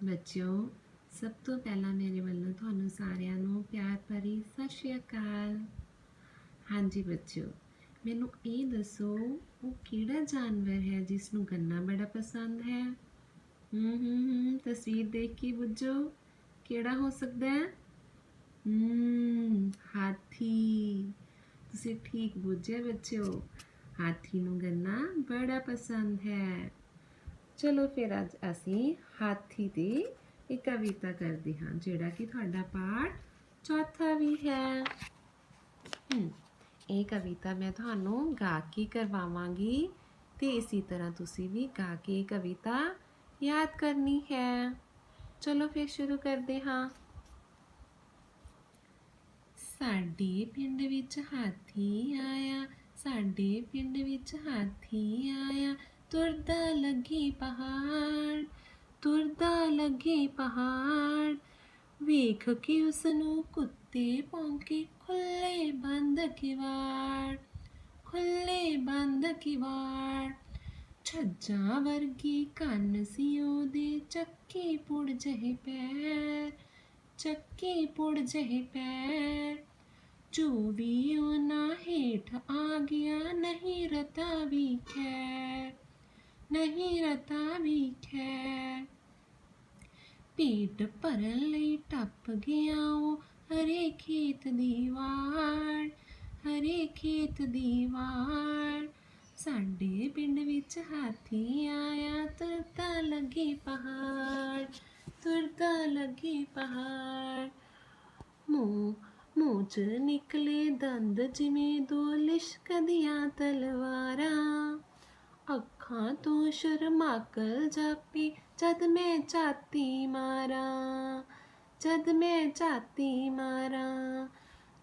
ਬੱਚਿਓ, ਸਭ ਤੋਂ ਪਹਿਲਾਂ ਮੇਰੇ ਵੱਲੋਂ ਤੁਹਾਨੂੰ ਸਾਰਿਆਂ ਨੂੰ ਪਿਆਰ ਭਰੀ ਸਤਿ ਸ਼੍ਰੀ ਅਕਾਲ। ਹਾਂਜੀ ਬੱਚਿਓ, ਮੈਨੂੰ ਇਹ ਦੱਸੋ ਉਹ ਕਿਹੜਾ ਜਾਨਵਰ ਹੈ ਜਿਸ ਨੂੰ ਗੰਨਾ ਬੜਾ ਪਸੰਦ ਹੈ? ਤਸਵੀਰ ਦੇਖ ਕੇ ਬੁੱਝੋ ਕਿਹੜਾ ਹੋ ਸਕਦਾ ਹੈ? ਹਾਥੀ। ਤੁਸੀਂ ਠੀਕ ਬੁੱਝਿਆ ਬੱਚਿਓ, ਹਾਥੀ ਨੂੰ ਗੰਨਾ ਬੜਾ ਪਸੰਦ ਹੈ। ਚਲੋ ਫਿਰ ਅੱਜ ਅਸੀਂ ਹਾਥੀ ਤੇ ਇੱਕ ਕਵਿਤਾ ਕਰਦੇ ਹਾਂ, ਜਿਹੜਾ ਕਿ ਤੁਹਾਡਾ ਪਾਠ ਚੌਥਾ ਵੀ ਹੈ। ਇਹ ਕਵਿਤਾ ਮੈਂ ਤੁਹਾਨੂੰ ਗਾ ਕੇ ਕਰਵਾਵਾਂਗੀ ਤੇ ਇਸੇ ਤਰ੍ਹਾਂ ਤੁਸੀਂ ਵੀ ਗਾ ਕੇ ਇਹ ਕਵਿਤਾ ਯਾਦ ਕਰਨੀ ਹੈ। ਚਲੋ ਫਿਰ ਸ਼ੁਰੂ ਕਰਦੇ ਹਾਂ। ਸਾਡੇ ਪਿੰਡ ਵਿੱਚ ਹਾਥੀ ਆਇਆ, ਸਾਡੇ ਪਿੰਡ ਵਿੱਚ ਹਾਥੀ ਆਇਆ, ਤੁਰਦਾ ਲੱਗੇ ਪਹਾੜ, ਤੁਰਦਾ ਲੱਗੇ ਪਹਾੜ। ਵੇਖ ਕੇ ਉਸ ਨੂੰ ਕੁੱਤੇ ਭੌਂਕੇ, ਖੁੱਲੇ ਬੰਦ ਕਿਵਾੜ, ਖੁੱਲੇ ਬੰਦ ਕਿਵਾੜ। ਛੱਜਾਂ ਵਰਗੇ ਕੰਨ ਸੀ ਉਹਦੇ, ਚੱਕੇ ਪੁੜ ਜਿਹੇ ਪੈਰ, ਚੱਕੇ ਪੁੜ ਜਿਹੇ ਪੈਰ। ਜੋ ਵੀ ਉਹਨਾਂ ਹੇਠ ਆ ਗਿਆ, ਨਹੀਂ ਰਤਾ ਵੀ ਖੈਰ, ਨਹੀਂ ਰਤਾ ਵੀ ਖੈਰ। ਪੇਟ ਭਰਨ ਲਈ ਟੱਪ ਗਿਆ ਉਹ, ਹਰੇ ਖੇਤ ਦੀ ਵਾੜ, ਹਰੇ ਖੇਤ ਦੀ ਵਾੜ। ਸਾਡੇ ਪਿੰਡ ਵਿੱਚ ਹਾਥੀ ਆਇਆ, ਤੁਰਦਾ ਲੱਗੇ ਪਹਾੜ, ਤੁਰਦਾ ਲੱਗੇ ਪਹਾੜ। ਮੂੰਹ 'ਚ ਨਿਕਲੇ ਦੰਦ ਜਿਵੇਂ ਦੋ ਲਿਸ਼ਕਦੀਆਂ ਤਲਵਾਰਾਂ, ਅੱਖਾਂ ਤੋਂ ਸ਼ਰਮਾਕਲ ਜਾਪੀ, ਜਦ ਮੈਂ ਝਾਤੀ ਮਾਰਾਂ, ਜਦ ਮੈਂ ਝਾਤੀ ਮਾਰਾਂ।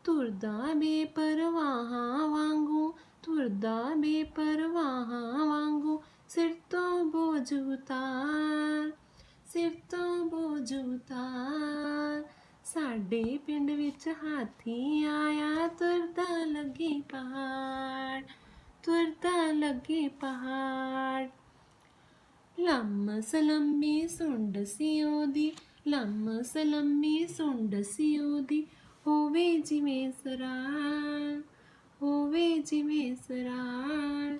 ਤੁਰਦਾ ਬੇਪਰਵਾਹਾਂ ਵਾਂਗੂ, ਤੁਰਦਾ ਬੇਪਰਵਾਹਾਂ ਵਾਂਗੂ, ਸਿਰ ਤੋਂ ਬੋਝ ਉਤਾਰ, ਸਿਰ ਤੋਂ ਬੋਝ ਉਤਾਰ। ਸਾਡੇ ਪਿੰਡ ਵਿੱਚ ਹਾਥੀ ਆਇਆ, ਤੁਰਦਾ ਲੱਗੇ ਪਹਾੜ, ਤੁਰਦਾ ਲੱਗੇ ਪਹਾੜ। ਲੰਮ ਸਲੰਮੀ ਸੁੰਡ ਸੀ ਉਹਦੀ, ਲੰਮ ਸਲੰਮੀ ਸੁੰਡ ਸੀ ਉਹਦੀ, ਹੋਵੇ ਜਿਵੇਂ ਸਰਾਲ, ਹੋਵੇ ਜਿਵੇਂ ਸਰਾਲ।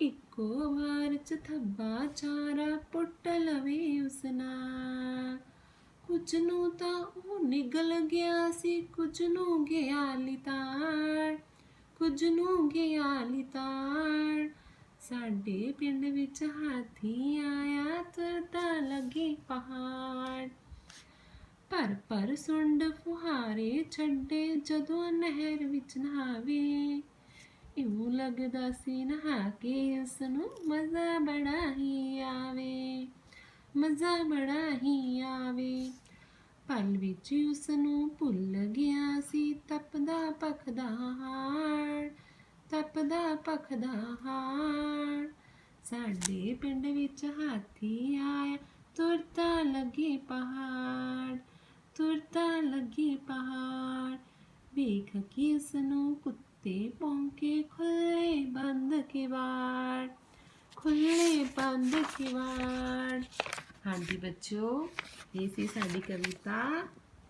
ਇੱਕੋ ਵਾਰ 'ਚ ਥੱਬਾ ਚਾਰਾ ਪੁੱਟ ਲਵੇ ਉਸ ਨਾਲ, ਕੁਝ ਨੂੰ ਤਾਂ ਉਹ ਨਿਗਲ ਗਿਆ ਸੀ, ਕੁਝ ਨੂੰ ਗਿਆ ਲਿਤਾੜ, ਕੁਝ ਨੂੰ ਗਿਆ ਲਿਤਾੜ। ਸਾਡੇ ਪਿੰਡ ਵਿੱਚ ਹਾਥੀ ਆਇਆ, ਤੁਰਦਾ ਲੱਗੇ ਪਹਾੜ। ਭਰ ਸੁੰਡ ਫੁਹਾਰੇ ਛੱਡੇ, ਜਦੋਂ ਨਹਿਰ ਵਿੱਚ ਨਹਾਵੇ, ਇਉਂ ਲੱਗਦਾ ਸੀ ਨਹਾ ਕੇ ਉਸਨੂੰ ਮਜ਼ਾ ਬੜਾ ਹੀ ਆਵੇ, ਮਜ਼ਾ ਬੜਾ ਹੀ ਆਵੇ। ਪਲ ਵਿੱਚ ਉਸਨੂੰ ਭੁੱਲ ਗਿਆ ਸੀ ਤਪਦਾ ਭਖਦਾ ਹਾੜ, ਤਪਦਾ ਭਖਦਾ ਹਾੜ। ਸਾਡੇ ਪਿੰਡ ਵਿੱਚ ਹਾਥੀ ਆਇਆ, ਤੁਰਦਾ ਲੱਗੇ ਪਹਾੜ, ਤੁਰਦਾ ਲੱਗੇ ਪਹਾੜ। ਵੇਖ ਕੇ ਉਸਨੂੰ ਕੁੱਤੇ ਭੌਂਕੇ, ਖੁੱਲੇ ਬੰਦ ਕਿਵਾੜ, ਖੁੱਲੇ ਬੰਦ ਕਿਵਾੜ। ਹਾਂਜੀ ਬੱਚਿਓ, ਇਹ ਸੀ ਸਾਡੀ ਕਵਿਤਾ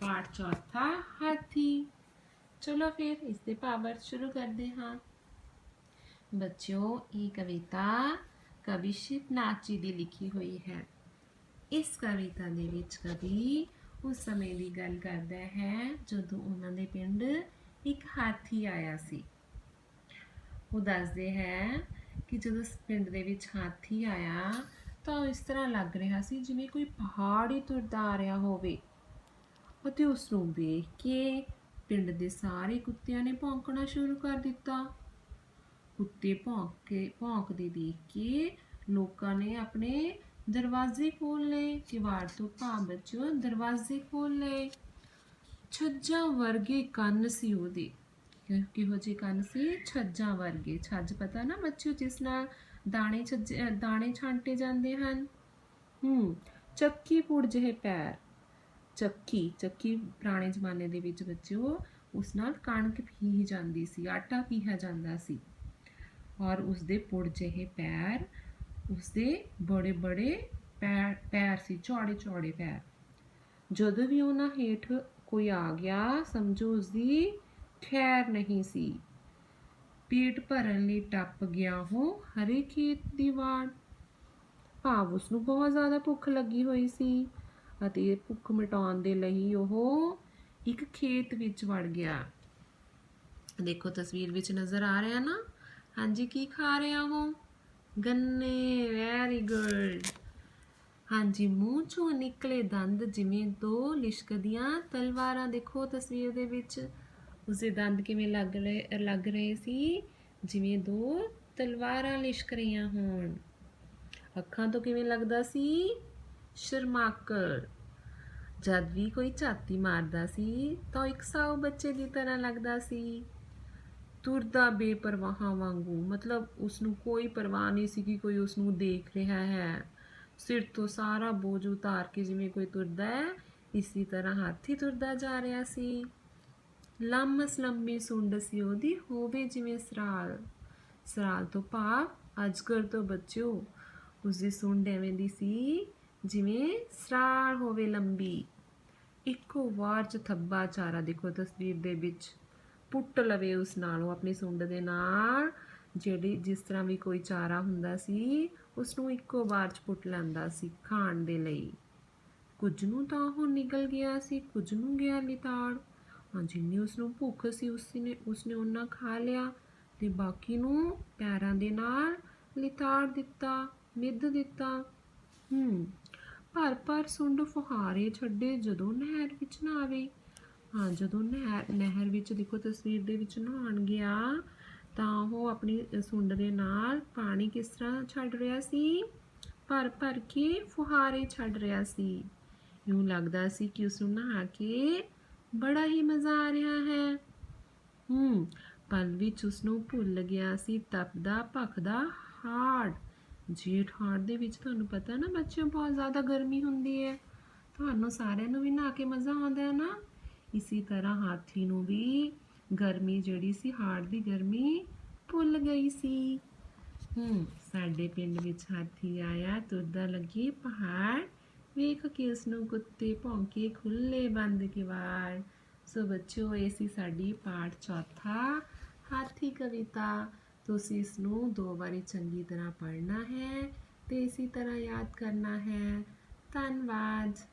ਪਾਠ ਚੌਥਾ ਹਾਥੀ। ਚਲੋ ਫਿਰ ਇਸ ਦੇ ਭਾਵ ਸ਼ੁਰੂ ਕਰਦੇ ਹਾਂ। ਬੱਚਿਓ, ਇਹ ਕਵਿਤਾ ਕਵੀ ਸ਼ਿਵਨਾਥ ਜੀ ਦੀ ਲਿਖੀ ਹੋਈ ਹੈ। ਇਸ ਕਵਿਤਾ ਦੇ ਵਿੱਚ ਕਵੀ ਉਸ ਸਮੇਂ ਦੀ ਗੱਲ ਕਰਦਾ ਹੈ ਜਦੋਂ ਉਹਨਾਂ ਦੇ ਪਿੰਡ ਇੱਕ ਹਾਥੀ ਆਇਆ ਸੀ। ਉਹ ਦੱਸਦੇ ਹੈ ਕਿ ਜਦੋਂ ਪਿੰਡ ਦੇ ਵਿੱਚ ਹਾਥੀ ਆਇਆ ਤਾਂ ਇਸ ਤਰ੍ਹਾਂ ਲੱਗ ਰਿਹਾ ਸੀ ਜਿਵੇਂ ਕੋਈ ਪਹਾੜ ਹੀ ਤੁਰਦਾ ਆ ਰਿਹਾ ਹੋਵੇ, ਅਤੇ ਉਸ ਨੂੰ ਵੇਖ ਕੇ ਪਿੰਡ ਦੇ ਸਾਰੇ ਕੁੱਤਿਆਂ ਨੇ ਭੌਂਕਣਾ ਸ਼ੁਰੂ ਕਰ ਦਿੱਤਾ। ਕੁੱਤੇ ਭੌਂਕਦੇ ਦੇਖ ਕੇ ਲੋਕਾਂ ਨੇ ਆਪਣੇ ਦਰਵਾਜ਼ੇ ਖੋਲ੍ਹ ਲਏ, ਕਿਵਾੜ ਤੋਂ ਭਾਵ ਬੱਚਿਓ ਦਰਵਾਜ਼ੇ ਖੋਲ੍ਹ ਲਏ। ਛੱਜਾਂ ਵਰਗੇ ਕੰਨ ਸੀ ਉਹਦੇ। ਕਿਹੋ ਜਿਹੇ ਕੰਨ ਸੀ? ਛੱਜਾਂ ਵਰਗੇ। ਛੱਜ ਪਤਾ ਨਾ ਬੱਚਿਓ, ਜਿਸ ਨਾਲ ਦਾਣੇ ਛਾਂਟੇ ਜਾਂਦੇ ਹਨ। ਚੱਕੀ ਪੁੜ ਜਿਹੇ ਪੈਰ। ਚੱਕੀ ਪੁਰਾਣੇ ਜ਼ਮਾਨੇ ਦੇ ਵਿੱਚ ਬੱਚਿਓ ਉਸ ਨਾਲ ਕਣਕ ਪੀਹੀ ਜਾਂਦੀ ਸੀ, ਆਟਾ ਪੀਹਿਆ ਜਾਂਦਾ ਸੀ। ਔਰ ਉਸਦੇ ਪੁੜ ਜਿਹੇ ਪੈਰ, ਉਸਦੇ ਬੜੇ ਬੜੇ ਪੈਰ ਸੀ, ਚੌੜੇ ਚੌੜੇ ਪੈਰ। ਜਦੋਂ ਵੀ ਉਹਨਾਂ ਹੇਠ ਕੋਈ ਆ ਗਿਆ ਸਮਝੋ ਉਸਦੀ ਖੈਰ ਨਹੀਂ ਸੀ। ਪੇਟ ਭਰਨ ਲਈ ਟੱਪ ਗਿਆ ਉਹ ਹਰੇ ਖੇਤ ਦੀ ਵਾੜ। ਭਾਵ ਉਸਨੂੰ ਬਹੁਤ ਜ਼ਿਆਦਾ ਭੁੱਖ ਲੱਗੀ ਹੋਈ ਸੀ ਅਤੇ ਭੁੱਖ ਮਿਟਾਉਣ ਦੇ ਲਈ ਉਹ ਇੱਕ ਖੇਤ ਵਿੱਚ ਵੜ ਗਿਆ। ਦੇਖੋ ਤਸਵੀਰ ਵਿੱਚ ਨਜ਼ਰ ਆ ਰਿਹਾ ਨਾ। ਹਾਂਜੀ, ਕੀ ਖਾ ਰਿਹਾ ਉਹ? ਗੰਨੇ। Very good. ਹਾਂਜੀ, ਮੂੰਹ ਚੋਂ ਨਿਕਲੇ ਦੰਦ ਜਿਵੇਂ ਦੋ ਲਿਸ਼ਕਦੀਆਂ ਤਲਵਾਰਾਂ। ਦੇਖੋ ਤਸਵੀਰ ਦੇ ਵਿੱਚ ਉਸਦੇ ਦੰਦ ਕਿਵੇਂ ਲੱਗ ਰਹੇ ਸੀ, ਜਿਵੇਂ ਦੋ ਤਲਵਾਰਾਂ ਲਿਸ਼ਕ ਰਹੀਆਂ ਹੋਣ। ਅੱਖਾਂ ਤੋਂ ਕਿਵੇਂ ਲੱਗਦਾ ਸੀ? ਸ਼ਰਮਾਕਲ। ਜਦ ਵੀ ਕੋਈ ਝਾਤੀ ਮਾਰਦਾ ਸੀ ਤਾਂ ਇੱਕ ਸਾਊ ਬੱਚੇ ਦੀ ਤਰ੍ਹਾਂ ਲੱਗਦਾ ਸੀ। ਤੁਰਦਾ ਬੇਪਰਵਾਹਾਂ ਵਾਂਗੂ, ਮਤਲਬ ਉਸਨੂੰ ਕੋਈ ਪਰਵਾਹ ਨਹੀਂ ਸੀ ਕਿ ਕੋਈ ਉਸਨੂੰ ਦੇਖ ਰਿਹਾ ਹੈ। ਸਿਰ ਤੋਂ ਸਾਰਾ ਬੋਝ ਉਤਾਰ ਕੇ ਜਿਵੇਂ ਕੋਈ ਤੁਰਦਾ ਹੈ, ਇਸੇ ਤਰ੍ਹਾਂ ਹਾਥੀ ਤੁਰਦਾ ਜਾ ਰਿਹਾ ਸੀ। ਲੰਮਸ ਲੰਮੀ ਸੁੰਡ ਸੀ ਉਹਦੀ, ਹੋਵੇ ਜਿਵੇਂ ਸਰਾਲ। ਸਰਾਲ ਤੋਂ ਭਾਵ ਅਜਗਰ ਤੋਂ ਬੱਚਿਓ। ਉਸਦੀ ਸੁੰਡ ਐਵੇਂ ਦੀ ਸੀ ਜਿਵੇਂ ਸਰਾਲ ਹੋਵੇ, ਲੰਬੀ। ਇੱਕੋ ਵਾਰ 'ਚ ਥੱਬਾ ਚਾਰਾ, ਦੇਖੋ ਤਸਵੀਰ ਦੇ ਵਿੱਚ, ਪੁੱਟ ਲਵੇ ਉਸ ਨਾਲੋਂ, ਆਪਣੀ ਸੁੰਡ ਦੇ ਨਾਲ। ਜਿਸ ਤਰ੍ਹਾਂ ਵੀ ਕੋਈ ਚਾਰਾ ਹੁੰਦਾ ਸੀ ਉਸਨੂੰ ਇੱਕੋ ਵਾਰ 'ਚ ਪੁੱਟ ਲੈਂਦਾ ਸੀ ਖਾਣ ਦੇ ਲਈ। ਕੁਝ ਨੂੰ ਤਾਂ ਉਹ ਨਿਗਲ ਗਿਆ ਸੀ, ਕੁਝ ਨੂੰ ਗਿਆ ਲਿਤਾੜ। ਜਿੰਨੀ ਉਸਨੂੰ ਭੁੱਖ ਸੀ ਉਸਨੇ ਓਨਾ ਖਾ ਲਿਆ ਤੇ ਬਾਕੀ ਨੂੰ ਪੈਰਾਂ ਦੇ ਨਾਲ ਲਿਤਾੜ ਦਿੱਤਾ, ਮਿੱਧ ਦਿੱਤਾ। ਭਰ ਸੁੰਡ ਫੁਹਾਰੇ ਛੱਡੇ ਜਦੋਂ ਨਹਿਰ ਵਿੱਚ ਨਾ ਆਵੇ। ਜਦੋਂ ਨਹਿਰ ਵਿੱਚ, ਦੇਖੋ ਤਸਵੀਰ ਦੇ ਵਿੱਚ, ਨਹਾਉਣ ਗਿਆ ਤਾਂ ਉਹ ਆਪਣੀ ਸੁੰਡ ਦੇ ਨਾਲ ਪਾਣੀ ਕਿਸ ਤਰ੍ਹਾਂ ਛੱਡ ਰਿਹਾ ਸੀ? ਭਰ ਕੇ ਫੁਹਾਰੇ ਛੱਡ ਰਿਹਾ ਸੀ। ਇਉਂ ਲੱਗਦਾ ਸੀ ਕਿ ਉਸਨੂੰ ਨਹਾ ਕੇ ਬੜਾ ਹੀ ਮਜ਼ਾ ਆ ਰਿਹਾ ਹੈ। ਪਲ ਵਿੱਚ ਉਸਨੂੰ ਭੁੱਲ ਗਿਆ ਸੀ ਤਪਦਾ ਭਖਦਾ ਹਾੜ। ਜੇਠ ਹਾੜ ਦੇ ਵਿੱਚ ਤੁਹਾਨੂੰ ਪਤਾ ਨਾ ਬੱਚਿਓ, ਬਹੁਤ ਜ਼ਿਆਦਾ ਗਰਮੀ ਹੁੰਦੀ ਹੈ। ਤੁਹਾਨੂੰ ਸਾਰਿਆਂ ਨੂੰ ਵੀ ਨਹਾ ਕੇ ਮਜ਼ਾ ਆਉਂਦਾ ਹੈ ਨਾ। ਇਸੇ ਤਰ੍ਹਾਂ ਹਾਥੀ ਨੂੰ ਵੀ ਗਰਮੀ ਜਿਹੜੀ ਸੀ, ਹਾੜ ਦੀ ਗਰਮੀ, ਭੁੱਲ ਗਈ ਸੀ। ਸਾਡੇ ਪਿੰਡ ਵਿੱਚ ਹਾਥੀ ਆਇਆ, ਤੁਰਦਾ ਲੱਗੇ ਪਹਾੜ। ਵੇਖ ਕੇ ਉਸਨੂੰ ਕੁੱਤੇ ਭੌਂਕੇ, ਖੁੱਲੇ ਬੰਦ ਕਿਵਾੜ। ਸੋ ਬੱਚਿਓ, ਇਹ ਸੀ ਸਾਡੀ ਪਾਠ ਚੌਥਾ, ਹਾਥੀ ਕਵਿਤਾ। ਤੁਸੀਂ ਇਸ ਨੂੰ 2 ਵਾਰੀ ਚੰਗੀ ਤਰ੍ਹਾਂ ਪੜ੍ਹਨਾ ਹੈ ਤੇ ਇਸੇ ਤਰ੍ਹਾਂ ਯਾਦ ਕਰਨਾ ਹੈ। ਧੰਨਵਾਦ।